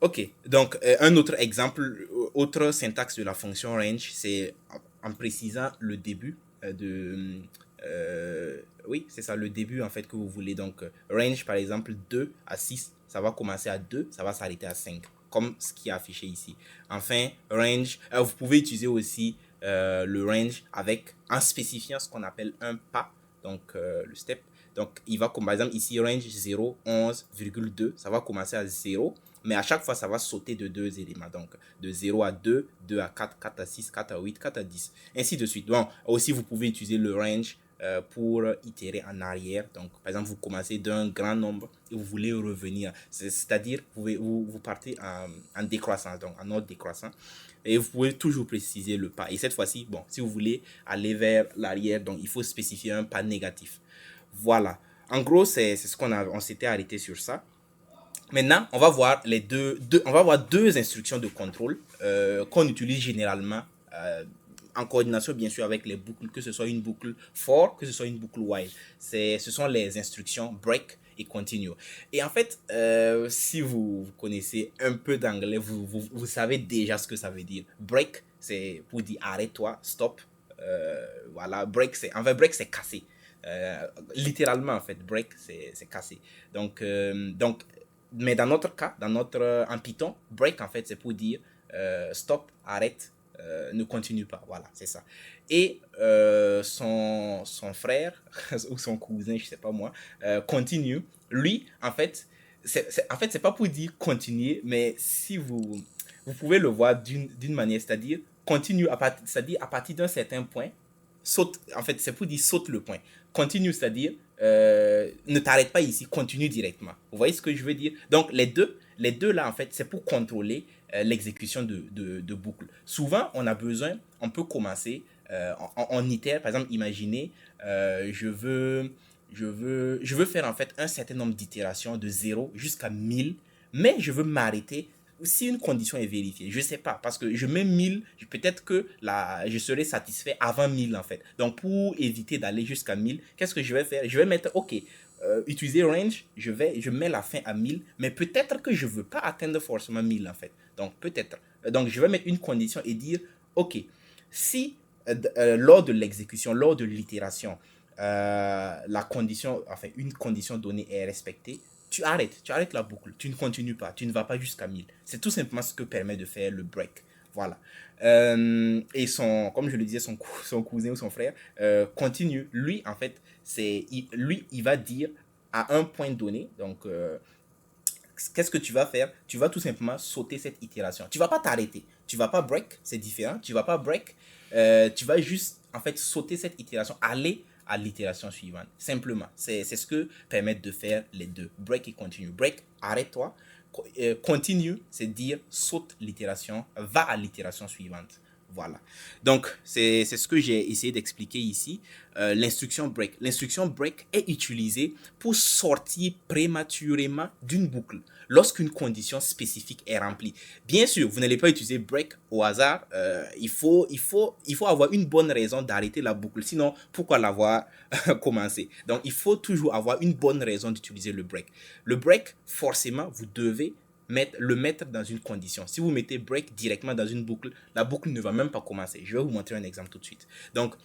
Ok, donc un autre exemple, autre syntaxe de la fonction range, c'est en précisant le début oui, c'est ça, le début en fait que vous voulez. Donc, range par exemple 2 à 6, ça va commencer à 2, ça va s'arrêter à 5, comme ce qui est affiché ici. Enfin, range, vous pouvez utiliser aussi le range avec, en spécifiant ce qu'on appelle un pas, donc le step. Donc, il va, comme par exemple ici, range 0, 11,2, ça va commencer à 0, mais à chaque fois, ça va sauter de deux éléments. Donc, de 0 à 2, 2 à 4, 4 à 6, 4 à 8, 4 à 10, ainsi de suite. Bon, aussi, vous pouvez utiliser le range pour itérer en arrière. Donc, par exemple, vous commencez d'un grand nombre et vous voulez revenir. C'est-à-dire, vous partez en décroissance, donc en ordre décroissant. Et vous pouvez toujours préciser le pas. Et cette fois-ci, bon, si vous voulez aller vers l'arrière, donc il faut spécifier un pas négatif. Voilà. En gros, c'est ce on s'était arrêté sur ça. Maintenant, on va voir on va voir deux instructions de contrôle qu'on utilise généralement en coordination bien sûr avec les boucles, que ce soit une boucle for, que ce soit une boucle while. Ce sont les instructions break et continue. Et en fait, si vous connaissez un peu d'anglais, vous savez déjà ce que ça veut dire. Break, c'est pour dire arrête-toi, stop. Voilà, break, break, c'est casser. Littéralement, en fait, break, c'est casser. Donc, mais dans notre cas, en Python, break, en fait, c'est pour dire stop, arrête, ne continue pas. Voilà, c'est ça. Et son frère, ou son cousin, je sais pas moi, continue. Lui, en fait, c'est pas pour dire continuer, mais si vous pouvez le voir d'une manière, c'est-à-dire continue, c'est-à-dire à partir d'un certain point, saute, en fait, c'est pour dire saute le point. Continue, c'est-à-dire ne t'arrête pas ici, continue directement. Vous voyez ce que je veux dire? Donc, les deux là, en fait, c'est pour contrôler l'exécution de boucles. Souvent, on peut commencer en itère. Par exemple, imaginez, je veux faire en fait un certain nombre d'itérations de 0 jusqu'à 1000, mais je veux m'arrêter si une condition est vérifiée. Je ne sais pas, parce que je mets 1000, peut-être que je serai satisfait avant 1000 en fait. Donc pour éviter d'aller jusqu'à 1000, qu'est-ce que je vais faire? Je vais mettre, ok, utiliser range, je mets la fin à 1000, mais peut-être que je ne veux pas atteindre forcément 1000 en fait. Donc peut-être. Donc je vais mettre une condition et dire, ok, si lors de l'exécution, lors de l'itération, la condition, enfin une condition donnée est respectée, tu arrêtes la boucle, tu ne continues pas, tu ne vas pas jusqu'à 1000. C'est tout simplement ce que permet de faire le break. Voilà. Et comme je le disais, son cousin ou son frère continue. Lui, en fait, lui, il va dire à un point donné, donc qu'est-ce que tu vas faire? Tu vas tout simplement sauter cette itération. Tu vas pas t'arrêter. Tu vas pas break, c'est différent. Tu vas pas break. Tu vas juste, en fait, sauter cette itération, aller à l'itération suivante. Simplement. C'est ce que permettent de faire les deux. Break et continue. Break, arrête-toi. Continue, c'est dire saute l'itération, va à l'itération suivante. Voilà. Donc, c'est ce que j'ai essayé d'expliquer ici. L'instruction break. L'instruction break est utilisée pour sortir prématurément d'une boucle lorsqu'une condition spécifique est remplie. Bien sûr, vous n'allez pas utiliser break au hasard. Il faut avoir une bonne raison d'arrêter la boucle. Sinon, pourquoi l'avoir commencé? Donc, il faut toujours avoir une bonne raison d'utiliser le break. Le break, forcément, vous devez le mettre dans une condition. Si vous mettez break directement dans une boucle, la boucle ne va même pas commencer. Je vais vous montrer un exemple tout de suite. Donc,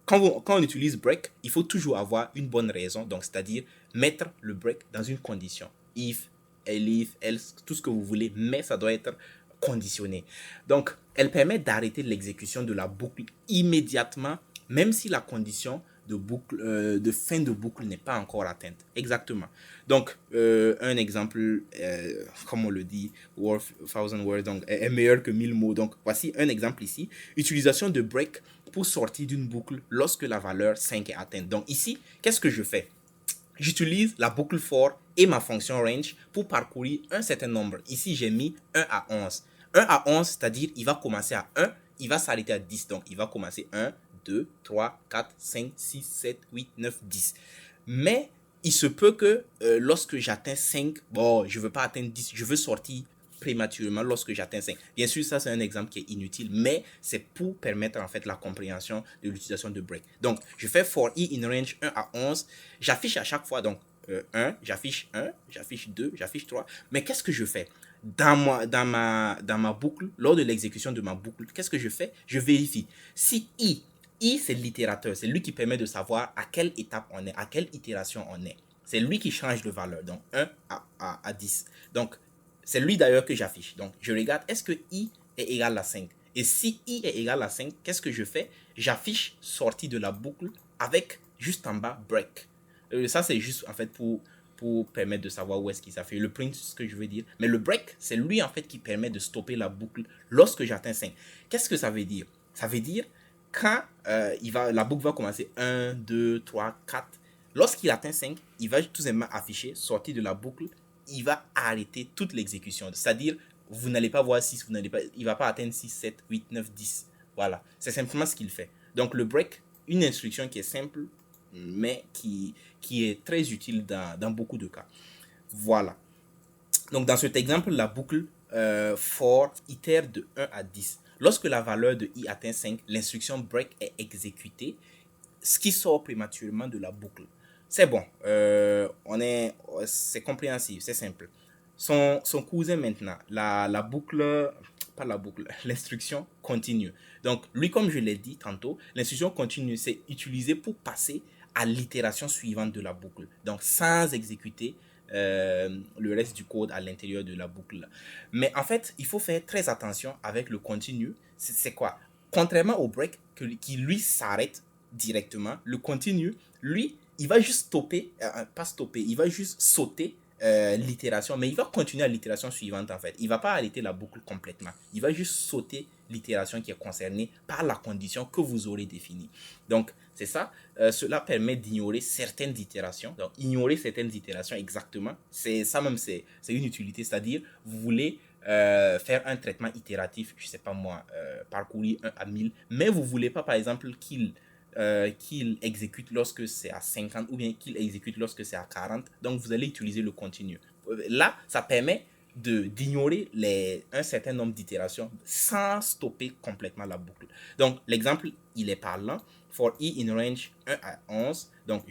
quand on utilise break, il faut toujours avoir une bonne raison, donc c'est-à-dire mettre le break dans une condition. If, elif, else, tout ce que vous voulez, mais ça doit être conditionné. Donc, elle permet d'arrêter l'exécution de la boucle immédiatement, même si la condition de fin de boucle n'est pas encore atteinte. Exactement. Donc, un exemple, comme on le dit, worth 1000 words, donc est meilleur que 1000 mots. Donc, voici un exemple ici. Utilisation de break pour sortir d'une boucle lorsque la valeur 5 est atteinte. Donc ici, qu'est-ce que je fais? J'utilise la boucle for et ma fonction range pour parcourir un certain nombre. Ici, j'ai mis 1 à 11. 1 à 11, c'est-à-dire il va commencer à 1, il va s'arrêter à 10. Donc, il va commencer 1, 2, 3, 4, 5, 6, 7, 8, 9, 10. Mais il se peut que lorsque j'atteins 5, bon, je ne veux pas atteindre 10, je veux sortir prématurément lorsque j'atteins 5. Bien sûr, ça c'est un exemple qui est inutile, mais c'est pour permettre en fait la compréhension de l'utilisation de break. Donc, je fais for i in range 1 à 11, j'affiche à chaque fois donc 1, j'affiche 2, j'affiche 3, mais qu'est-ce que je fais? dans ma boucle, lors de l'exécution de ma boucle, qu'est-ce que je fais? Je vérifie. Si I c'est l'itérateur, c'est lui qui permet de savoir à quelle étape on est, à quelle itération on est. C'est lui qui change de valeur, donc 1 à 10. Donc, c'est lui d'ailleurs que j'affiche. Donc, je regarde, est-ce que I est égal à 5? Et si I est égal à 5, qu'est-ce que je fais? J'affiche sortie de la boucle avec juste en bas break. Ça, c'est juste en fait pour permettre de savoir où est-ce qu'il s'affiche. Le print, c'est ce que je veux dire. Mais le break, c'est lui en fait qui permet de stopper la boucle lorsque j'atteins 5. Qu'est-ce que ça veut dire? Ça veut dire quand la boucle va commencer 1, 2, 3, 4. Lorsqu'il atteint 5, il va tout simplement afficher sortie de la boucle. Il va arrêter toute l'exécution. C'est-à-dire, vous n'allez pas voir 6, il ne va pas atteindre 6, 7, 8, 9, 10. Voilà, c'est simplement ce qu'il fait. Donc le break, une instruction qui est simple, mais qui est très utile dans beaucoup de cas. Voilà. Donc dans cet exemple, la boucle for itère de 1 à 10. Lorsque la valeur de i atteint 5, l'instruction break est exécutée, ce qui sort prématurément de la boucle. C'est bon, c'est compréhensible, c'est simple. Son cousin maintenant, la boucle, pas la boucle, l'instruction continue. Donc, lui, comme je l'ai dit tantôt, l'instruction continue, c'est utilisé pour passer à l'itération suivante de la boucle. Donc, sans exécuter le reste du code à l'intérieur de la boucle. Mais en fait, il faut faire très attention avec le continue. C'est quoi? Contrairement au break, qui lui s'arrête directement, le continue, lui, il va juste stopper, pas stopper, il va juste sauter l'itération, mais il va continuer à l'itération suivante en fait. Il ne va pas arrêter la boucle complètement. Il va juste sauter l'itération qui est concernée par la condition que vous aurez définie. Donc, c'est ça. Cela permet d'ignorer certaines itérations. Donc, ignorer certaines itérations exactement, c'est ça même, c'est une utilité. C'est-à-dire, vous voulez faire un traitement itératif, je ne sais pas moi, parcourir 1 à 1000, mais vous ne voulez pas, par exemple, qu'il exécute lorsque c'est à 50 ou bien qu'il exécute lorsque c'est à 40. Donc, vous allez utiliser le continue. Là, ça permet d'ignorer un certain nombre d'itérations sans stopper complètement la boucle. Donc, l'exemple, il est parlant. For i in range 1 à 11. Donc,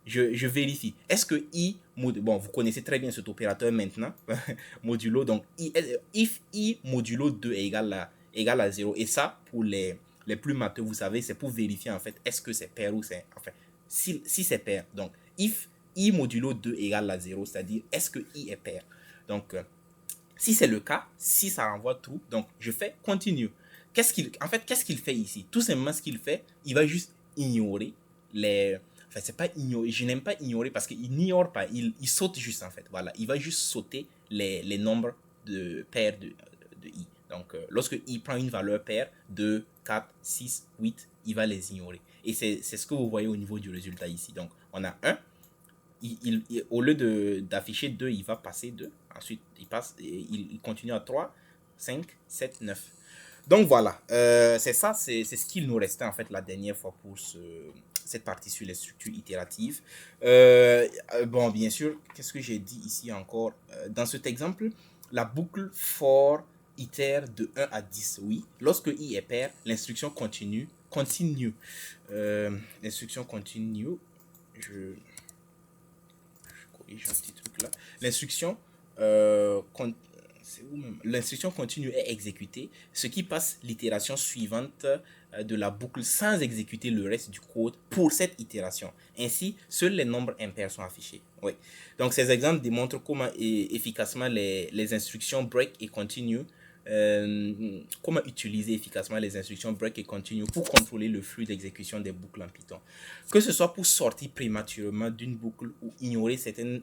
je vérifie. Est-ce que i, bon, vous connaissez très bien cet opérateur maintenant, modulo. Donc, if i modulo 2 est égal à 0. Et ça, pour les plus matheux, vous savez, c'est pour vérifier en fait, est-ce que c'est pair ou c'est... Enfin, si c'est pair, donc, if i modulo 2 égale à 0, c'est-à-dire, est-ce que i est pair? Donc, si c'est le cas, si ça renvoie true, donc je fais continue. Qu'est-ce qu'il fait ici? Tout simplement, ce qu'il fait, il va juste ignorer les... Enfin, c'est pas ignorer, je n'aime pas ignorer parce qu'il n'ignore pas, il saute juste en fait. Voilà, il va juste sauter les nombres de paires de i. Donc, lorsque i prend une valeur paire, 2, 4, 6, 8, il va les ignorer. Et c'est ce que vous voyez au niveau du résultat ici. Donc, on a 1. Au lieu d'afficher 2, il va passer 2. Ensuite, il continue à 3, 5, 7, 9. Donc voilà, c'est ça, c'est ce qu'il nous restait en fait la dernière fois pour cette partie sur les structures itératives. Bon, bien sûr, qu'est-ce que j'ai dit ici encore? Dans cet exemple, la boucle for itère de 1 à 10, oui. Lorsque i est pair, l'instruction continue. L'instruction continue, je corrige un petit truc là. L'instruction continue est exécutée, ce qui passe l'itération suivante de la boucle sans exécuter le reste du code pour cette itération. Ainsi, seuls les nombres impairs sont affichés. Oui. Donc, ces exemples démontrent comment efficacement les instructions break et continue, comment utiliser efficacement les instructions break et continue pour contrôler le flux d'exécution des boucles en Python. Que ce soit pour sortir prématurément d'une boucle ou ignorer certaines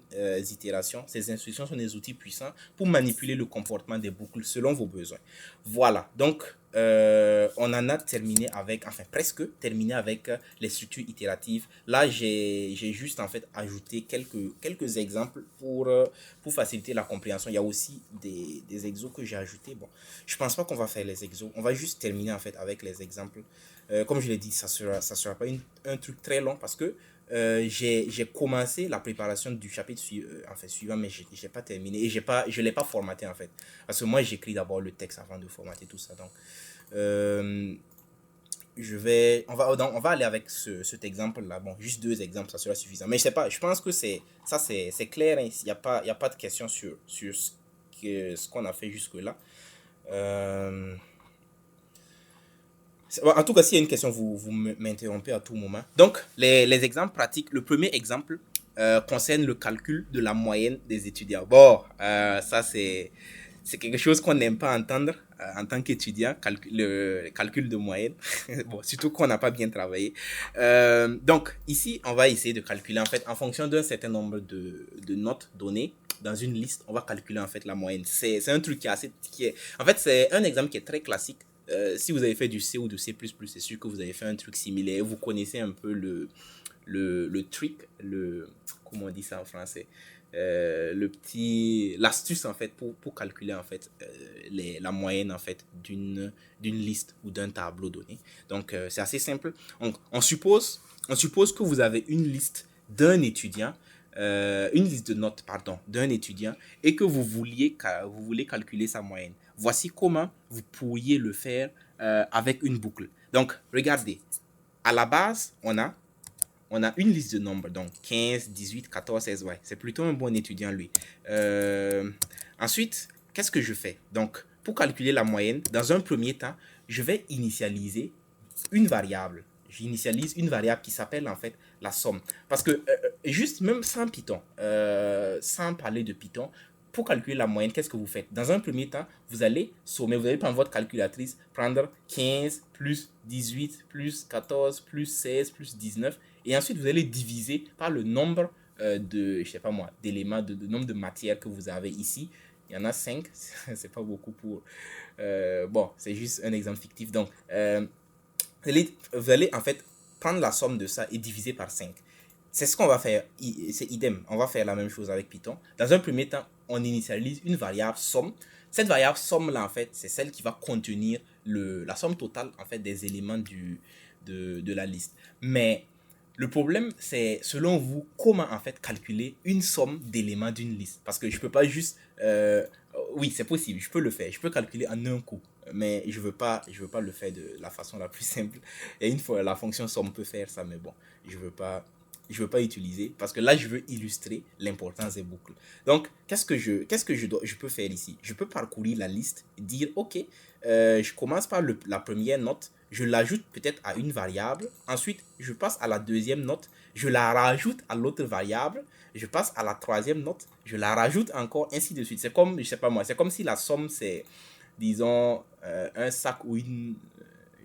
itérations, ces instructions sont des outils puissants pour manipuler le comportement des boucles selon vos besoins. Voilà, donc on en a terminé avec, enfin presque terminé avec les structures itératives. Là, j'ai juste en fait ajouté quelques exemples pour faciliter la compréhension. Il y a aussi des exos que j'ai ajoutés. Bon, je pense pas qu'on va faire les exos. On va juste terminer en fait avec les exemples. Comme je l'ai dit, ça sera pas un truc très long parce que j'ai commencé la préparation du chapitre suivant, mais j'ai pas terminé et je l'ai pas formaté en fait. Parce que moi, j'écris d'abord le texte avant de formater tout ça. Donc, on va aller avec cet exemple là. Bon, juste 2 exemples, ça sera suffisant. Mais je sais pas, je pense que c'est clair, hein. Il y a pas de question sur ce qu'on a fait jusque-là. En tout cas, s'il y a une question, vous m'interrompez à tout moment. Donc, les exemples pratiques. Le premier exemple concerne le calcul de la moyenne des étudiants. Bon, ça, c'est quelque chose qu'on n'aime pas entendre en tant qu'étudiant, le calcul de moyenne. Bon, surtout qu'on n'a pas bien travaillé. Donc, ici, on va essayer de calculer, en fait, en fonction d'un certain nombre de notes données dans une liste, on va calculer, en fait, la moyenne. C'est un truc en fait, c'est un exemple qui est très classique. Si vous avez fait du C ou du C++, c'est sûr que vous avez fait un truc similaire. Vous connaissez un peu le trick, comment on dit ça en français, l'astuce en fait pour calculer en fait la moyenne en fait d'une liste ou d'un tableau donné. Donc c'est assez simple. On suppose que vous avez une liste d'un étudiant, une liste de notes pardon d'un étudiant, et que vous voulez calculer sa moyenne. Voici comment vous pourriez le faire avec une boucle. Donc regardez, à la base on a une liste de nombres, donc 15, 18, 14, 16, ouais. C'est plutôt un bon étudiant, lui. Ensuite, qu'est-ce que je fais? Donc, pour calculer la moyenne, dans un premier temps, je vais initialiser une variable. J'initialise une variable qui s'appelle en fait la somme. Parce que, juste même sans Python, sans parler de Python, pour calculer la moyenne, qu'est-ce que vous faites? Dans un premier temps, vous allez sommer, vous allez prendre votre calculatrice, prendre 15 plus 18 plus 14 plus 16 plus 19, et ensuite vous allez diviser par le nombre je sais pas moi, d'éléments, de nombre de matières que vous avez ici. Il y en a 5, c'est pas beaucoup pour... bon, c'est juste un exemple fictif. Donc, vous allez en fait prendre la somme de ça et diviser par 5. C'est ce qu'on va faire, c'est idem, on va faire la même chose avec Python. Dans un premier temps, on initialise une variable somme. Cette variable somme là en fait, c'est celle qui va contenir la somme totale en fait des éléments de la liste. Mais le problème, c'est selon vous, comment en fait calculer une somme d'éléments d'une liste. Parce que je peux pas juste... oui, c'est possible, je peux le faire, je peux calculer en un coup. Mais je veux pas le faire de la façon la plus simple. Et une fois, la fonction somme peut faire ça, mais bon, je veux pas utiliser parce que là je veux illustrer l'importance des boucles. Donc qu'est-ce que je peux faire ici? Je peux parcourir la liste et dire ok, je commence par la première note, je l'ajoute peut-être à une variable, ensuite je passe à la deuxième note, je la rajoute à l'autre variable, je passe à la troisième note, je la rajoute encore, ainsi de suite. C'est comme, je sais pas moi, c'est comme si la somme c'est, disons, un sac ou je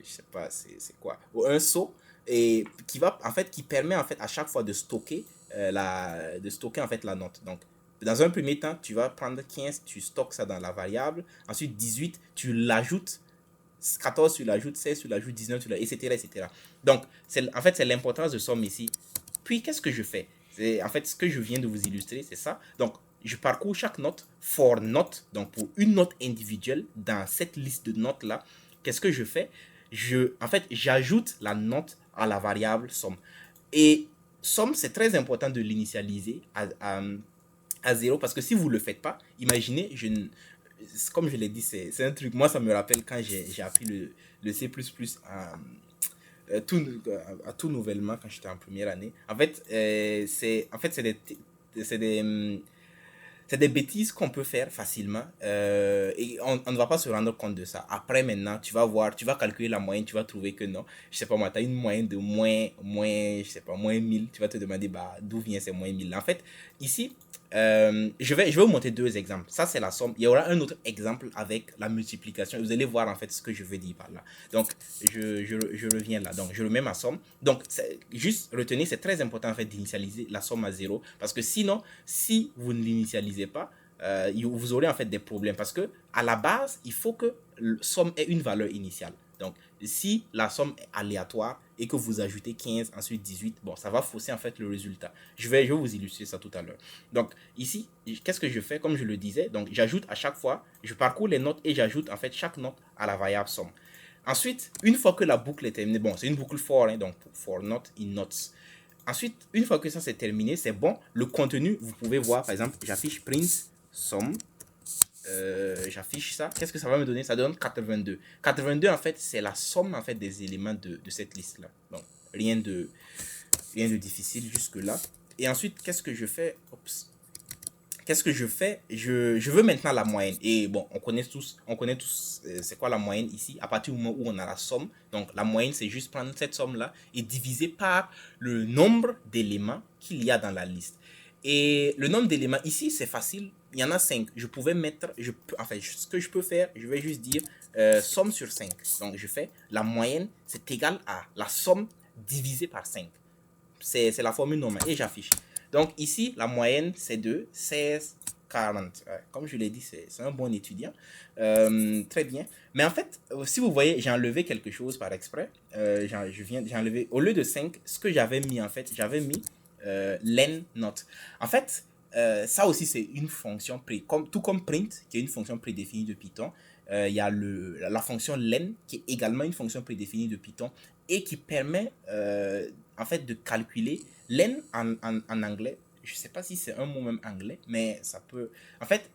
sais pas, c'est quoi, ou un seau, et qui permet en fait à chaque fois de stocker en fait la note. Donc dans un premier temps, tu vas prendre 15, tu stockes ça dans la variable, ensuite 18, tu l'ajoutes, 14 tu l'ajoutes, 16 tu l'ajoutes, 19 tu l'ajoutes, etc., etc. Donc en fait c'est l'importance de somme ici. Puis qu'est-ce que je fais? En fait ce que je viens de vous illustrer, c'est ça. Donc je parcours chaque note for note, donc pour une note individuelle dans cette liste de notes là. Qu'est-ce que je fais? En fait, j'ajoute la note à la variable somme. Et somme, c'est très important de l'initialiser à 0, parce que si vous ne le faites pas, imaginez, comme je l'ai dit, c'est un truc, moi ça me rappelle quand j'ai appris le C++ à tout nouvellement quand j'étais en première année. En fait, c'est des bêtises qu'on peut faire facilement, et on ne va pas se rendre compte de ça. Après, maintenant, tu vas calculer la moyenne, tu vas trouver que non, je sais pas moi, tu as une moyenne de je sais pas, moins 1000, tu vas te demander bah, d'où vient ces moins 1000. En fait, ici, je vais vous montrer deux exemples. Ça, c'est la somme. Il y aura un autre exemple avec la multiplication. Vous allez voir en fait ce que je veux dire par là. Donc, je reviens là. Donc, je remets ma somme. Donc, juste retenez, c'est très important en fait d'initialiser la somme à 0. Parce que sinon, si vous ne l'initialisez pas, vous aurez en fait des problèmes. Parce que à la base, il faut que la somme ait une valeur initiale. Donc, si la somme est aléatoire et que vous ajoutez 15, ensuite 18, bon, ça va fausser en fait le résultat. Je vais vous illustrer ça tout à l'heure. Donc, ici, qu'est-ce que je fais? Comme je le disais, donc j'ajoute à chaque fois, je parcours les notes et j'ajoute en fait chaque note à la variable somme. Ensuite, une fois que la boucle est terminée, bon, c'est une boucle for, hein, donc for note in notes. Ensuite, une fois que ça c'est terminé, c'est bon. Le contenu, vous pouvez voir, par exemple, j'affiche print somme. J'affiche ça. Qu'est-ce que ça va me donner? Ça donne 82. 82, en fait, c'est la somme en fait des éléments de cette liste-là. Donc, rien de difficile jusque-là. Et ensuite, qu'est-ce que je fais? Oups. qu'est-ce que je fais? Je veux maintenant la moyenne. Et bon, on connaît tous c'est quoi la moyenne ici, à partir du moment où on a la somme. Donc, la moyenne, c'est juste prendre cette somme-là et diviser par le nombre d'éléments qu'il y a dans la liste. Et le nombre d'éléments ici, c'est facile. Il y en a 5. Je pouvais mettre, enfin, ce que je peux faire, je vais juste dire somme sur 5. Donc, je fais la moyenne, c'est égal à la somme divisée par 5. C'est la formule normale et j'affiche. Donc ici, la moyenne, c'est de 16, 40. Comme je l'ai dit, c'est un bon étudiant. Très bien. Mais en fait, si vous voyez, j'ai enlevé quelque chose par exprès. J'ai enlevé, au lieu de 5, ce que j'avais mis en fait, j'avais mis len note. En fait, ça aussi, c'est une fonction, tout comme print, qui est une fonction prédéfinie de Python. Il y a la fonction len, qui est également une fonction prédéfinie de Python et qui permet en fait de calculer len en anglais. Je ne sais pas si c'est un mot même anglais, mais ça peut. En fait,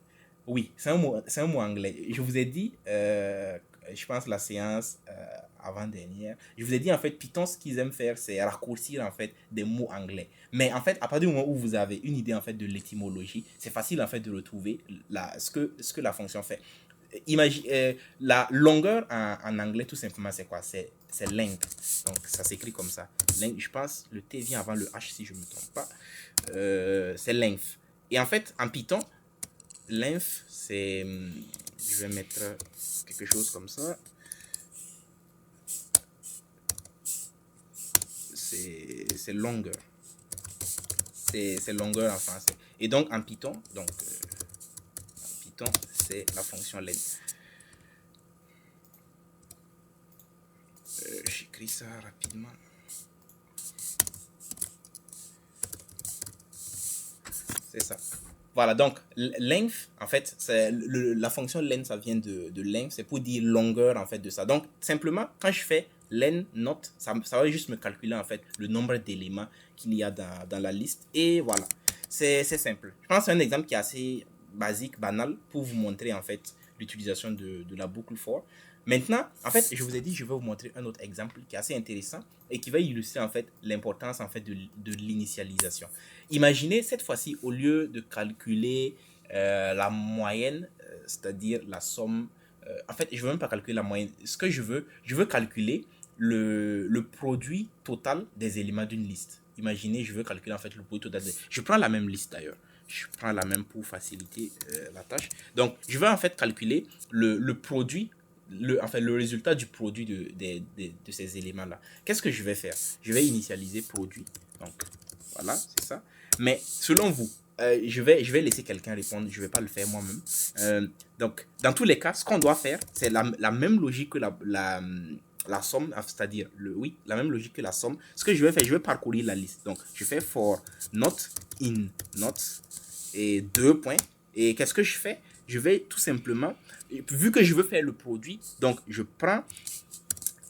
oui, c'est un mot anglais. Je vous ai dit, je pense la séance avant-dernière, je vous ai dit en fait, Python, ce qu'ils aiment faire, c'est raccourcir en fait des mots anglais. Mais en fait, à partir du moment où vous avez une idée en fait de l'étymologie, c'est facile en fait de retrouver ce que la fonction fait. Imagine, la longueur en anglais, tout simplement, c'est quoi? C'est length. Donc, ça s'écrit comme ça. Length, je pense, le T vient avant le H si je ne me trompe pas. C'est length. Et en fait, en Python, length, c'est. Je vais mettre quelque chose comme ça. C'est longueur. C'est longueur en français. Et donc, en Python, c'est la fonction length. J'écris ça rapidement. C'est ça. Voilà, donc length, en fait, la fonction length, ça vient de length, c'est pour dire longueur, en fait, de ça. Donc, simplement, quand je fais len note, ça va juste me calculer, en fait, le nombre d'éléments qu'il y a dans la liste. Et voilà, c'est simple. Je pense que c'est un exemple qui est assez basique, banal, pour vous montrer, en fait, l'utilisation de la boucle for. Maintenant, en fait, je vous ai dit, je vais vous montrer un autre exemple qui est assez intéressant et qui va illustrer, en fait, l'importance, en fait, de l'initialisation. Imaginez cette fois-ci, au lieu de calculer la moyenne, c'est-à-dire la somme, en fait, je ne veux même pas calculer la moyenne. Ce que je veux calculer le produit total des éléments d'une liste. Imaginez, je veux calculer en fait le produit total. Je prends la même liste d'ailleurs. Je prends la même pour faciliter la tâche. Donc, je vais en fait calculer le produit, le résultat du produit de ces éléments-là. Qu'est-ce que je vais faire? Je vais initialiser produit. Donc, voilà, c'est ça. Mais selon vous, je vais laisser quelqu'un répondre. Je ne vais pas le faire moi-même. Donc, dans tous les cas, ce qu'on doit faire, c'est la même logique que la somme, c'est-à-dire, la même logique que la somme. Ce que je vais faire, je vais parcourir la liste. Donc, je fais for not in not et 2 points. Et qu'est-ce que je fais? Je vais tout simplement, vu que je veux faire le produit, donc je prends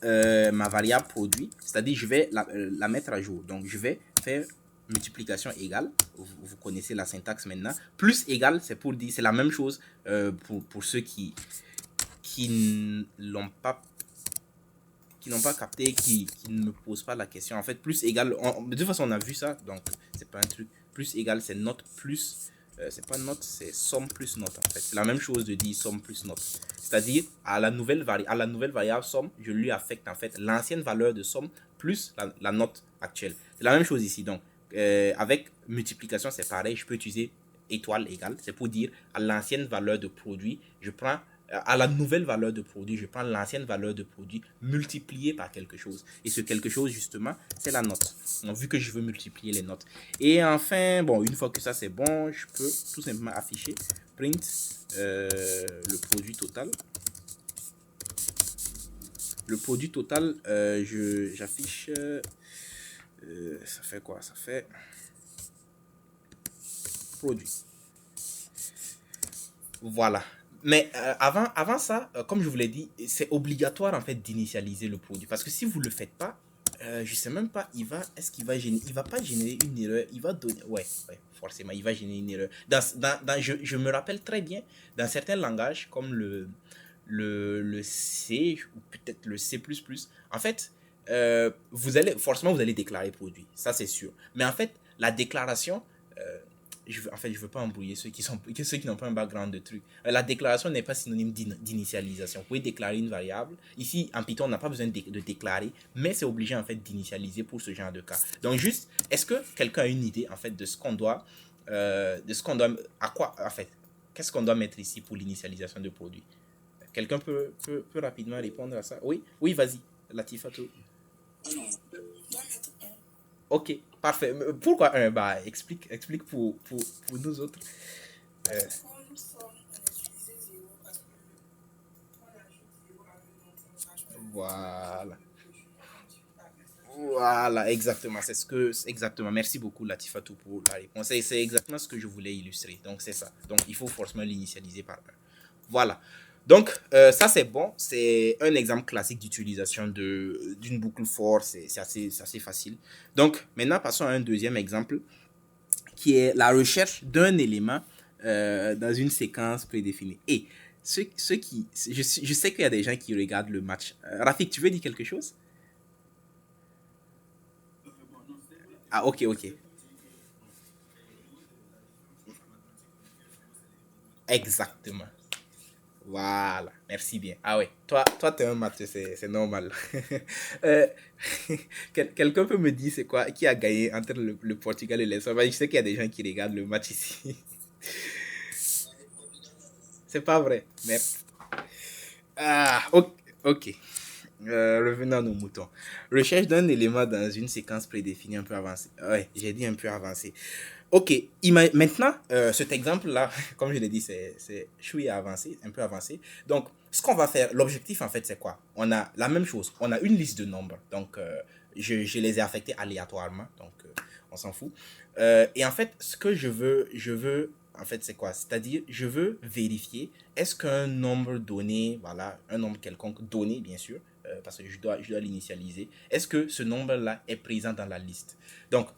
ma variable produit, c'est-à-dire je vais la mettre à jour. Donc, je vais faire multiplication égale, vous connaissez la syntaxe maintenant, plus égale, c'est pour dire, c'est la même chose pour ceux qui n'ont pas capté, qui ne me posent pas la question. En fait, plus égal, de toute façon, on a vu ça, donc c'est pas un truc. Plus égal, c'est note plus, c'est pas note, c'est somme plus note, en fait. C'est la même chose de dire somme plus note. C'est-à-dire, à la nouvelle variable somme, je lui affecte, en fait, l'ancienne valeur de somme plus la note actuelle. C'est la même chose ici. Donc, avec multiplication, c'est pareil. Je peux utiliser étoile égale. C'est pour dire à l'ancienne valeur de produit, je prends à la nouvelle valeur de produit, je prends l'ancienne valeur de produit multipliée par quelque chose. Et ce quelque chose, justement, c'est la note. Donc, vu que je veux multiplier les notes. Et enfin, bon, une fois que ça c'est bon, je peux tout simplement afficher print le produit total. Le produit total, j'affiche. Ça fait quoi? Ça fait produit. Voilà. Mais avant ça, comme je vous l'ai dit, c'est obligatoire en fait d'initialiser le produit. Parce que si vous ne le faites pas, je sais même pas, est-ce qu'il va générer, il va pas générer une erreur, il va donner, ouais, forcément, il va générer une erreur. Je me rappelle très bien, dans certains langages, comme le C, ou peut-être le C++, en fait, vous allez déclarer produit, ça c'est sûr. Mais en fait, la déclaration, en fait, je veux pas embrouiller ceux qui n'ont pas un background de truc. La déclaration n'est pas synonyme d'initialisation. Vous pouvez déclarer une variable. Ici, en Python, on n'a pas besoin de déclarer, mais c'est obligé, en fait, d'initialiser pour ce genre de cas. Donc, juste, est-ce que quelqu'un a une idée, en fait, à quoi, en fait, qu'est-ce qu'on doit mettre ici pour l'initialisation de produit? Quelqu'un peut rapidement répondre à ça? Oui, oui, vas-y, Latifatou. Ok, parfait. Pourquoi un? Bah, explique pour nous autres. Euh, voilà. Voilà, exactement. Exactement. Merci beaucoup, Latifatou, pour la réponse. C'est exactement ce que je voulais illustrer. Donc, c'est ça. Donc, il faut forcément l'initialiser par un. Voilà. Donc, ça, c'est bon. C'est un exemple classique d'utilisation d'une boucle for. C'est assez facile. Donc, maintenant, passons à un deuxième exemple qui est la recherche d'un élément dans une séquence prédéfinie. Et je sais qu'il y a des gens qui regardent le match. Rafik, tu veux dire quelque chose? Ah, ok, ok. Exactement. Voilà, merci bien. Ah ouais, toi t'es un matheux, c'est normal. Euh, Quelqu'un peut me dire c'est quoi, qui a gagné entre le Portugal et l'Espagne? Je sais qu'il y a des gens qui regardent le match ici. C'est pas vrai. Merde. Ah, ok. Ok. Revenons à nos moutons. Recherche d'un élément dans une séquence prédéfinie un peu avancée. Ouais, j'ai dit un peu avancée. Ok, maintenant, cet exemple-là, comme je l'ai dit, je suis avancé, un peu avancé. Donc, ce qu'on va faire, l'objectif en fait, c'est quoi? On a la même chose, on a une liste de nombres. Donc, je les ai affectés aléatoirement, donc on s'en fout. Et en fait, ce que en fait, c'est quoi? C'est-à-dire, je veux vérifier, est-ce qu'un nombre donné, voilà, un nombre quelconque donné, bien sûr, parce que je dois l'initialiser, est-ce que ce nombre-là est présent dans la liste? Donc,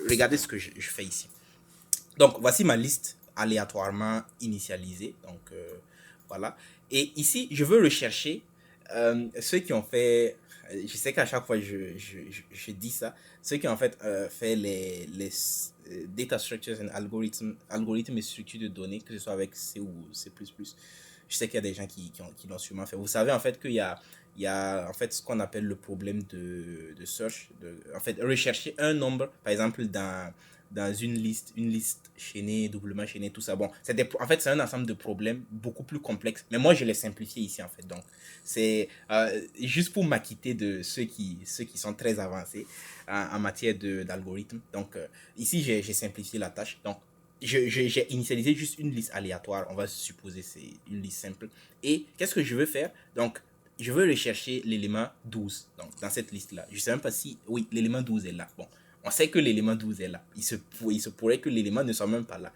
regardez ce que je fais ici. Donc, voici ma liste aléatoirement initialisée. Donc, voilà. Et ici, je veux rechercher ceux qui ont fait. Je sais qu'à chaque fois, je dis ça. Ceux qui ont en fait fait les data structures and algorithmes et structures de données, que ce soit avec C ou C++. Je sais qu'il y a des gens qui l'ont sûrement fait. Vous savez en fait il y a en fait ce qu'on appelle le problème de search. En fait, rechercher un nombre, par exemple, dans une liste chaînée, doublement chaînée, tout ça. Bon, en fait, c'est un ensemble de problèmes beaucoup plus complexes. Mais moi, je les simplifie ici, en fait. Donc, c'est juste pour m'acquitter de ceux qui sont très avancés en matière d'algorithme. Donc, ici, j'ai simplifié la tâche. Donc, j'ai initialisé juste une liste aléatoire. On va supposer c'est une liste simple. Et qu'est-ce que je veux faire? Donc, je veux rechercher l'élément 12 donc, dans cette liste-là. Je ne sais même pas si, oui, l'élément 12 est là. Bon, on sait que l'élément 12 est là. Il se pourrait que l'élément ne soit même pas là.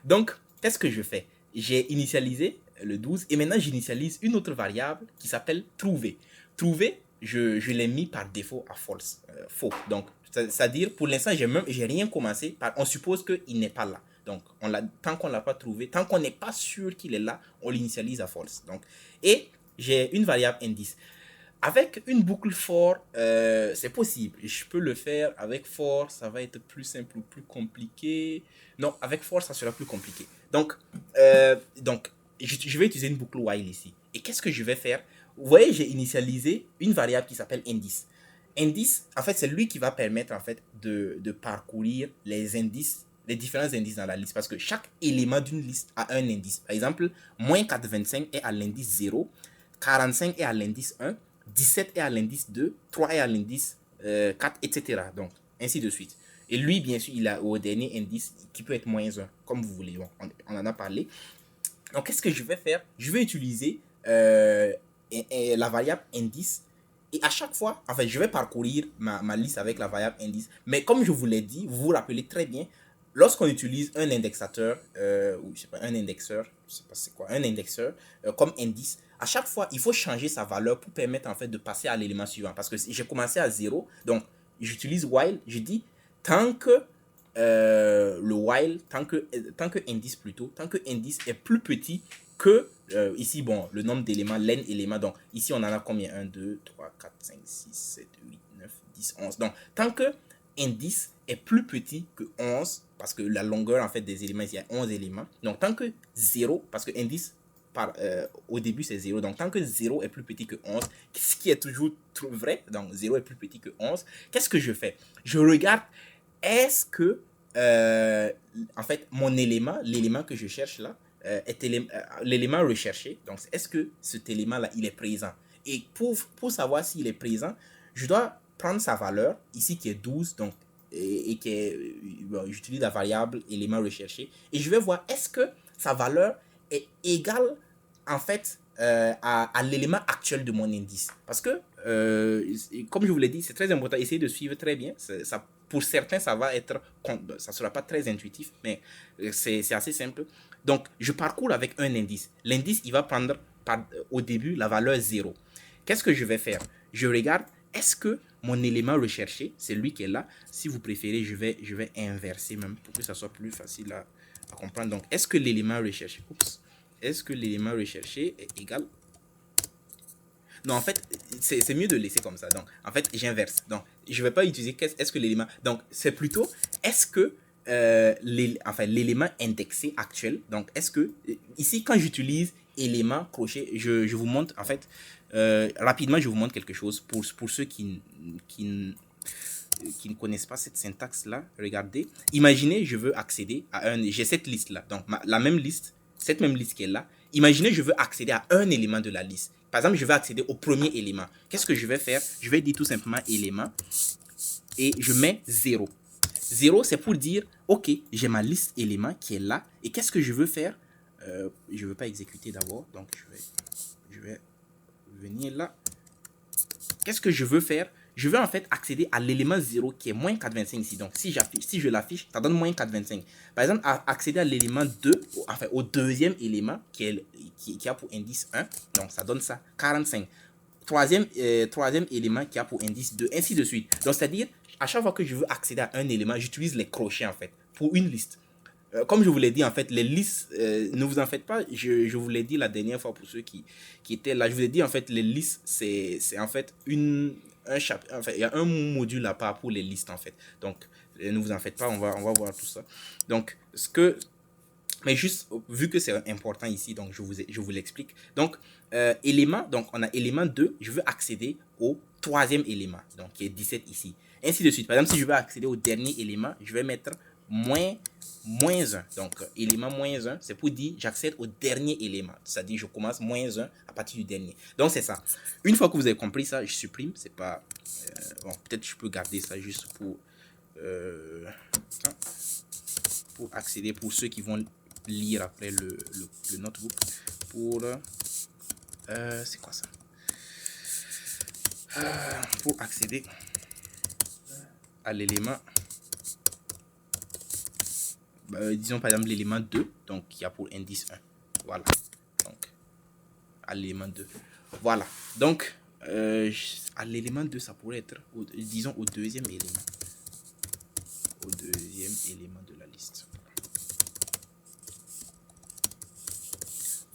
Donc, qu'est-ce que je fais? J'ai initialisé le 12 et maintenant j'initialise une autre variable qui s'appelle trouver. Trouver, je l'ai mis par défaut à false, faux. Donc, c'est-à-dire, pour l'instant, j'ai rien commencé. On suppose qu'il n'est pas là. Donc, tant qu'on ne l'a pas trouvé, tant qu'on n'est pas sûr qu'il est là, on l'initialise à false. Donc, et j'ai une variable indice. Avec une boucle for, c'est possible. Je peux le faire avec for, ça va être plus simple ou plus compliqué. Non, avec for, ça sera plus compliqué. Donc je vais utiliser une boucle while ici. Et qu'est-ce que je vais faire? Vous voyez, j'ai initialisé une variable qui s'appelle indice. Indice, en fait, c'est lui qui va permettre en fait de parcourir les indices, les différents indices dans la liste. Parce que chaque élément d'une liste a un indice. Par exemple, moins 425 est à l'indice 0, 45 est à l'indice 1, 17 est à l'indice 2, 3 est à l'indice 4, etc. Donc, ainsi de suite. Et lui, bien sûr, il a au dernier indice qui peut être moins 1, comme vous voulez. Bon, on en a parlé. Donc, qu'est-ce que je vais faire? Je vais utiliser la variable indice. Et à chaque fois, en fait, je vais parcourir ma liste avec la variable indice. Mais comme je vous l'ai dit, vous vous rappelez très bien, lorsqu'on utilise un indexateur, ou je sais pas, un indexeur, je sais pas c'est quoi, un indexeur comme indice, à chaque fois, il faut changer sa valeur pour permettre en fait de passer à l'élément suivant. Parce que j'ai commencé à 0, donc j'utilise while, je dis tant que le while, tant que indice plutôt, tant que indice est plus petit que ici, bon, le nombre d'éléments, len éléments. Donc, ici, on en a combien? 1, 2, 3, 4, 5, 6, 7, 8, 9, 10, 11. Donc, tant que indice est plus petit que 11, parce que la longueur en fait des éléments, il y a 11 éléments. Donc tant que 0, parce que indice au début c'est 0, donc tant que 0 est plus petit que 11, ce qui est toujours vrai, donc 0 est plus petit que 11, qu'est-ce que je fais? Je regarde, est-ce que en fait mon élément, l'élément que je cherche là, l'élément recherché, donc est-ce que cet élément là il est présent? Et pour savoir s'il est présent, je dois prendre sa valeur ici qui est 12, donc et qui est, bon, j'utilise la variable élément recherché, et je vais voir est-ce que sa valeur est égale en fait à l'élément actuel de mon indice. Parce que, comme je vous l'ai dit, c'est très important, essayez de suivre très bien. Ça, pour certains, ça va être, ça sera pas très intuitif, mais c'est assez simple. Donc, je parcours avec un indice. L'indice, il va prendre au début la valeur 0. Qu'est-ce que je vais faire? Je regarde, est-ce que mon élément recherché, c'est lui qui est là? Si vous préférez, je vais inverser même pour que ça soit plus facile à comprendre. Donc, est-ce que l'élément recherché, est-ce que l'élément recherché est égal? Non, en fait, c'est mieux de laisser comme ça. Donc, en fait, j'inverse. Donc, je ne vais pas utiliser est-ce que l'élément... Donc, c'est plutôt, est-ce que l'élément indexé actuel, donc, est-ce que... Ici, quand j'utilise élément crochet, je vous montre, en fait, rapidement, je vous montre quelque chose pour ceux qui ne connaissent pas cette syntaxe-là. Regardez. Imaginez, je veux accéder à un... J'ai cette liste-là. Donc, la même liste, cette même liste qui est là. Imaginez, je veux accéder à un élément de la liste. Par exemple, je veux accéder au premier élément. Qu'est-ce que je vais faire? Je vais dire tout simplement élément et je mets 0. 0, c'est pour dire, ok, j'ai ma liste éléments qui est là. Et qu'est-ce que je veux faire? Je ne veux pas exécuter d'abord. Donc, je vais venir là. Qu'est-ce que je veux faire? Je veux en fait accéder à l'élément 0 qui est moins 4,25 ici. Donc, si je l'affiche, ça donne moins 4,25. Par exemple, accéder à l'élément 2, enfin au deuxième élément qui a pour indice 1. Donc, ça donne ça, 45. Troisième élément qui a pour indice 2, ainsi de suite. Donc, c'est-à-dire, à chaque fois que je veux accéder à un élément, j'utilise les crochets en fait pour une liste. Comme je vous l'ai dit, en fait, les listes, ne vous en faites pas, je vous l'ai dit la dernière fois pour ceux qui étaient là, je vous ai dit, en fait, les listes, c'est en fait un chapitre, enfin, il y a un module à part pour les listes, en fait. Donc, ne vous en faites pas, on va voir tout ça. Donc, mais juste, vu que c'est important ici, donc je vous l'explique. Donc, élément, donc on a élément 2, je veux accéder au troisième élément, donc qui est 17 ici. Ainsi de suite. Par exemple, si je veux accéder au dernier élément, je vais mettre moins 1. Donc, élément moins 1, c'est pour dire j'accède au dernier élément. C'est-à-dire je commence moins 1 à partir du dernier. Donc, c'est ça. Une fois que vous avez compris ça, je supprime. C'est pas... bon, peut-être je peux garder ça juste pour accéder, pour ceux qui vont lire après le notebook. Pour... c'est quoi ça? Pour accéder à l'élément... disons par exemple l'élément 2, donc qui a pour indice 1. Voilà. Donc, à l'élément 2. Voilà. Donc, à l'élément 2, ça pourrait être, disons, au deuxième élément. Au deuxième élément de la liste.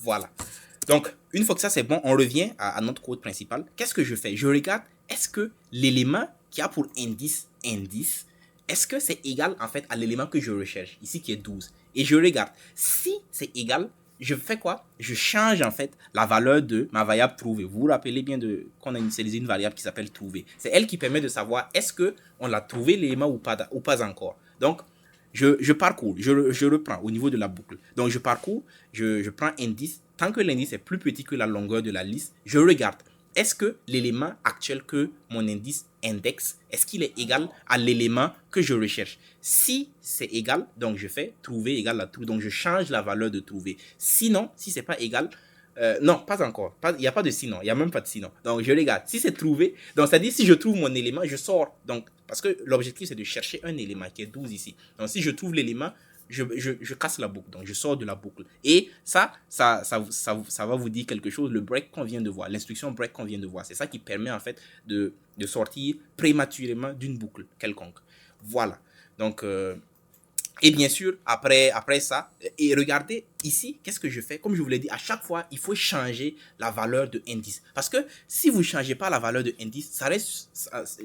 Voilà. Donc, une fois que ça c'est bon, on revient à notre code principal. Qu'est-ce que je fais? Je regarde, est-ce que l'élément qui a pour indice, est-ce que c'est égal en fait à l'élément que je recherche, ici qui est 12? Et je regarde, si c'est égal, je fais quoi? Je change en fait la valeur de ma variable trouver. Vous vous rappelez bien qu'on a initialisé une variable qui s'appelle trouver. C'est elle qui permet de savoir est-ce qu'on l'a trouvé l'élément ou pas encore. Donc, je parcours, je reprends au niveau de la boucle. Donc, je parcours, je prends indice. Tant que l'indice est plus petit que la longueur de la liste, je regarde. Est-ce que l'élément actuel que mon indice indexe, est-ce qu'il est égal à l'élément que je recherche? Si c'est égal, donc je fais trouver égal à true. Donc, je change la valeur de trouver. Sinon, si c'est pas égal, non, pas encore. Il n'y a pas de sinon. Il n'y a même pas de sinon. Donc, je regarde. Si c'est trouvé, donc c'est-à-dire si je trouve mon élément, je sors. Donc, parce que l'objectif, c'est de chercher un élément qui est 12 ici. Donc, si je trouve l'élément, je casse la boucle. Donc, je sors de la boucle. Et ça va vous dire quelque chose. Le break qu'on vient de voir, l'instruction break qu'on vient de voir, c'est ça qui permet en fait de sortir prématurément d'une boucle quelconque. Voilà. Donc, et bien sûr, après ça, et regardez ici, qu'est-ce que je fais? Comme je vous l'ai dit, à chaque fois, il faut changer la valeur de indice. Parce que si vous ne changez pas la valeur de indice, ça reste,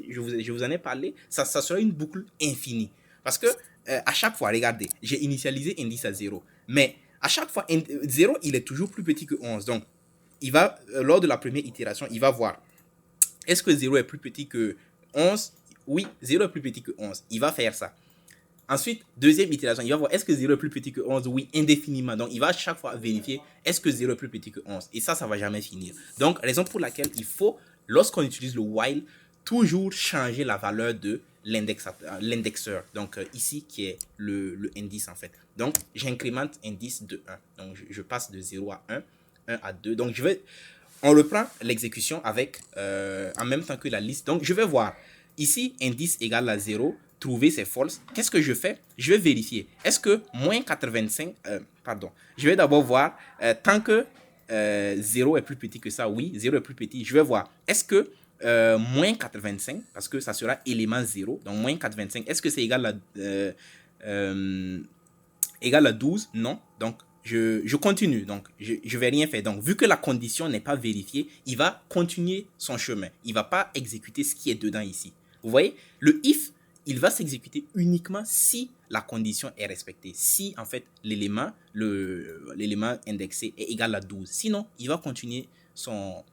je vous en ai parlé, ça sera une boucle infinie. Parce que à chaque fois, regardez, j'ai initialisé indice à 0. Mais à chaque fois, 0, il est toujours plus petit que 11. Donc, il va, lors de la première itération, il va voir, est-ce que 0 est plus petit que 11? Oui, 0 est plus petit que 11. Il va faire ça. Ensuite, deuxième itération, il va voir est-ce que 0 est plus petit que 11? Oui, indéfiniment. Donc, il va à chaque fois vérifier est-ce que 0 est plus petit que 11. Et ça ne va jamais finir. Donc, raison pour laquelle il faut, lorsqu'on utilise le while, toujours changer la valeur de l'indexeur. Donc, ici, qui est le indice, en fait. Donc, j'incrémente indice de 1. Donc, je passe de 0 à 1, 1 à 2. Donc, on reprend l'exécution avec, en même temps que la liste. Donc, je vais voir. Ici, indice égale à 0. Trouver, c'est false. Qu'est-ce que je fais? Je vais vérifier. Est-ce que moins 85, pardon, je vais d'abord voir, tant que 0 est plus petit que ça, oui, 0 est plus petit, je vais voir. Est-ce que moins 85, parce que ça sera élément 0, donc moins 85, est-ce que c'est égal à 12? Non. Donc, je continue. Donc, je ne vais rien faire. Donc, vu que la condition n'est pas vérifiée, il va continuer son chemin. Il ne va pas exécuter ce qui est dedans ici. Vous voyez, le if, il va s'exécuter uniquement si la condition est respectée. Si, en fait, l'élément indexé est égal à 12. Sinon, il va continuer son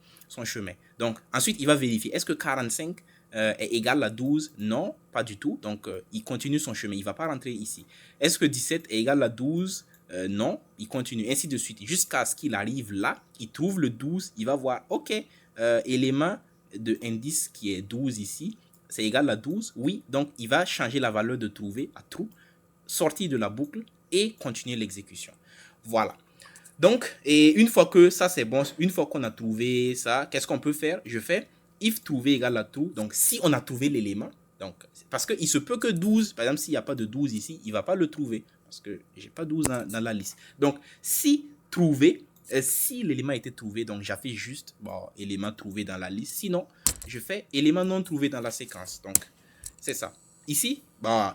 chemin. Donc, ensuite, il va vérifier. Est-ce que 45 est égal à 12? Non, pas du tout. Donc, il continue son chemin. Il ne va pas rentrer ici. Est-ce que 17 est égal à 12? Non, il continue, ainsi de suite. Jusqu'à ce qu'il arrive là, il trouve le 12, il va voir, ok, élément de indice qui est 12 ici, c'est égal à 12. Oui, donc il va changer la valeur de trouver à true, sortir de la boucle et continuer l'exécution. Voilà. Donc, et une fois que ça c'est bon, une fois qu'on a trouvé ça, qu'est-ce qu'on peut faire? Je fais if trouver égale à true. Donc, si on a trouvé l'élément, donc, parce qu'il se peut que 12, par exemple, s'il n'y a pas de 12 ici, il ne va pas le trouver. Parce que j'ai pas 12 dans la liste. Donc, si trouvé, si l'élément a été trouvé, donc j'affiche juste élément trouvé dans la liste. Sinon, je fais élément non trouvé dans la séquence. Donc, c'est ça. Ici,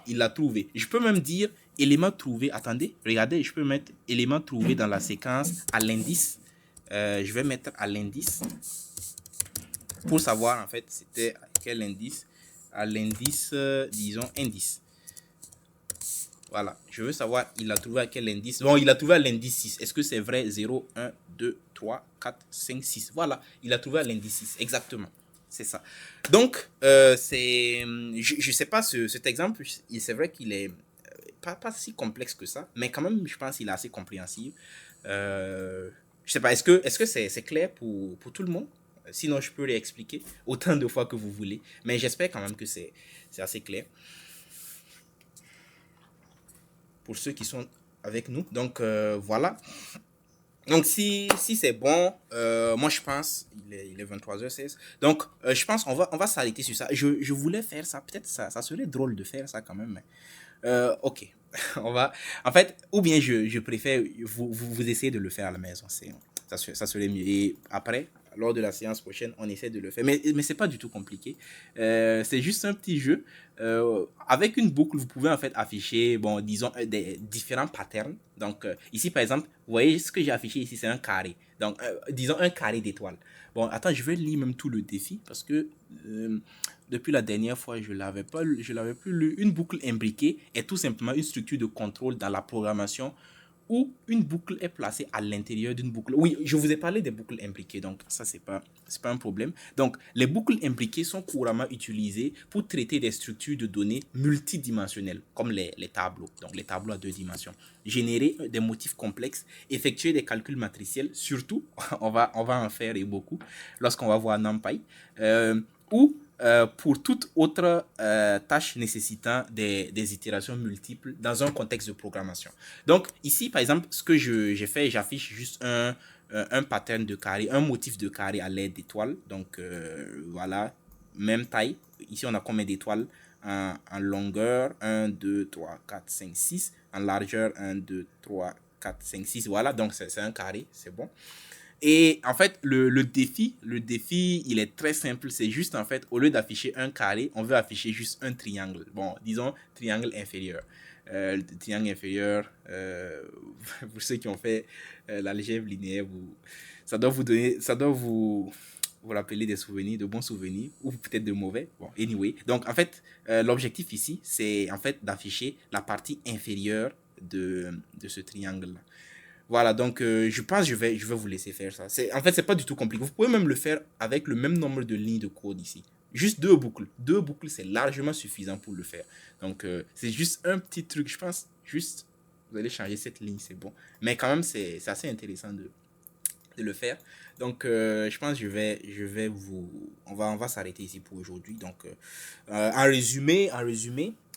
il l'a trouvé. Je peux même dire élément trouvé. Attendez, regardez, je peux mettre élément trouvé dans la séquence à l'indice. Je vais mettre à l'indice pour savoir en fait c'était quel indice. À l'indice, disons indice. Voilà, je veux savoir, il a trouvé à quel indice. Bon, il a trouvé à l'indice 6. Est-ce que c'est vrai? 0, 1, 2, 3, 4, 5, 6. Voilà, il a trouvé à l'indice 6. Exactement. C'est ça. Donc, je sais pas, cet exemple, c'est vrai qu'il est pas si complexe que ça, mais quand même, je pense qu'il est assez compréhensible. Je sais pas, est-ce que c'est clair pour tout le monde? Sinon, je peux réexpliquer autant de fois que vous voulez, mais j'espère quand même que c'est assez clair pour ceux qui sont avec nous. Donc, voilà. Donc, si c'est bon, moi, je pense, il est 23h16. Donc, je pense on va s'arrêter sur ça. Je voulais faire ça. Peut-être ça serait drôle de faire ça quand même. Mais, ok. On va... En fait, ou bien je préfère vous essayer de le faire à la maison. Ça serait mieux. Et après, lors de la séance prochaine, on essaie de le faire. Mais c'est pas du tout compliqué. C'est juste un petit jeu. Avec une boucle, vous pouvez en fait afficher, bon, disons, des différents patterns. Donc, ici, par exemple, vous voyez ce que j'ai affiché ici, c'est un carré. Donc, disons un carré d'étoiles. Bon, attends, je vais lire même tout le défi parce que depuis la dernière fois, je l'avais plus lu. Une boucle imbriquée est tout simplement une structure de contrôle dans la programmation où une boucle est placée à l'intérieur d'une boucle. Oui, je vous ai parlé des boucles imbriquées, donc ça, c'est pas un problème. Donc, les boucles imbriquées sont couramment utilisées pour traiter des structures de données multidimensionnelles, comme les tableaux, donc les tableaux à 2 dimensions. Générer des motifs complexes, effectuer des calculs matriciels, surtout, on va en faire et beaucoup, lorsqu'on va voir NumPy, ou pour toute autre tâche nécessitant des itérations multiples dans un contexte de programmation. Donc ici, par exemple, ce que j'ai fait, j'affiche juste un pattern de carré, un motif de carré à l'aide d'étoiles. Donc voilà, même taille. Ici, on a combien d'étoiles en longueur? 1, 2, 3, 4, 5, 6. En largeur, 1, 2, 3, 4, 5, 6. Voilà, donc c'est un carré, c'est bon. Et en fait, le défi, il est très simple. C'est juste, en fait, au lieu d'afficher un carré, on veut afficher juste un triangle. Bon, disons triangle inférieur. Le triangle inférieur, pour ceux qui ont fait l'algèbre linéaire, ça doit vous donner, vous rappelez des souvenirs, de bons souvenirs, ou peut-être de mauvais. Bon, anyway. Donc, en fait, l'objectif ici, c'est en fait d'afficher la partie inférieure de ce triangle-là. Voilà, donc je pense que je vais vous laisser faire ça. En fait, c'est pas du tout compliqué. Vous pouvez même le faire avec le même nombre de lignes de code ici. Juste deux boucles. Deux boucles, c'est largement suffisant pour le faire. Donc, c'est juste un petit truc, je pense. Juste, vous allez changer cette ligne, c'est bon. Mais quand même, c'est assez intéressant de le faire. Donc, je pense que on va s'arrêter ici pour aujourd'hui. Donc, en résumé,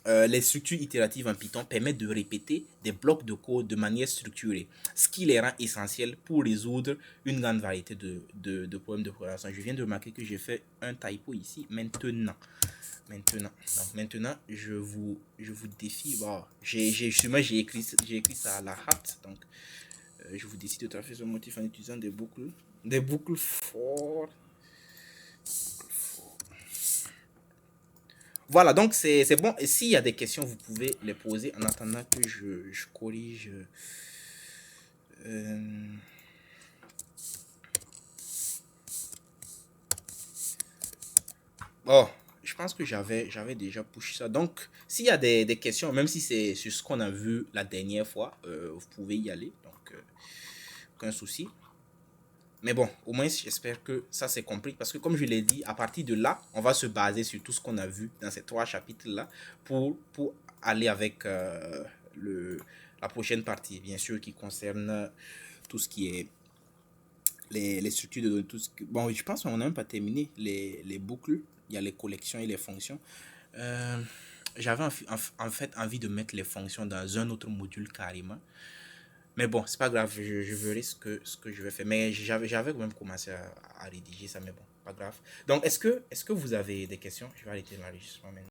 les structures itératives en Python permettent de répéter des blocs de code de manière structurée, ce qui les rend essentiels pour résoudre une grande variété de problèmes de programmation. Je viens de remarquer que j'ai fait un typo ici. Maintenant, je vous défie. Bon, justement, j'ai écrit ça à la hâte. Donc, je vous décide de tracer ce motif en utilisant des boucles fortes. Voilà, donc c'est bon. Et s'il y a des questions, vous pouvez les poser en attendant que je corrige. euh, Oh, je pense que j'avais déjà push ça. Donc, s'il y a des questions, même si c'est sur ce qu'on a vu la dernière fois, vous pouvez y aller. Donc, aucun souci. Mais bon, au moins, j'espère que ça c'est compris. Parce que comme je l'ai dit, à partir de là, on va se baser sur tout ce qu'on a vu dans ces trois chapitres-là pour aller avec le, la prochaine partie, bien sûr, qui concerne tout ce qui est les structures de données. Bon, je pense qu'on n'a même pas terminé les boucles. Il y a les collections et les fonctions. Euh, J'avais en fait envie de mettre les fonctions dans un autre module carrément. Mais bon, c'est pas grave, je verrai ce que je vais faire. Mais j'avais quand même commencé à rédiger ça, mais bon, pas grave. Donc, est-ce que vous avez des questions? Je vais arrêter l'enregistrement maintenant.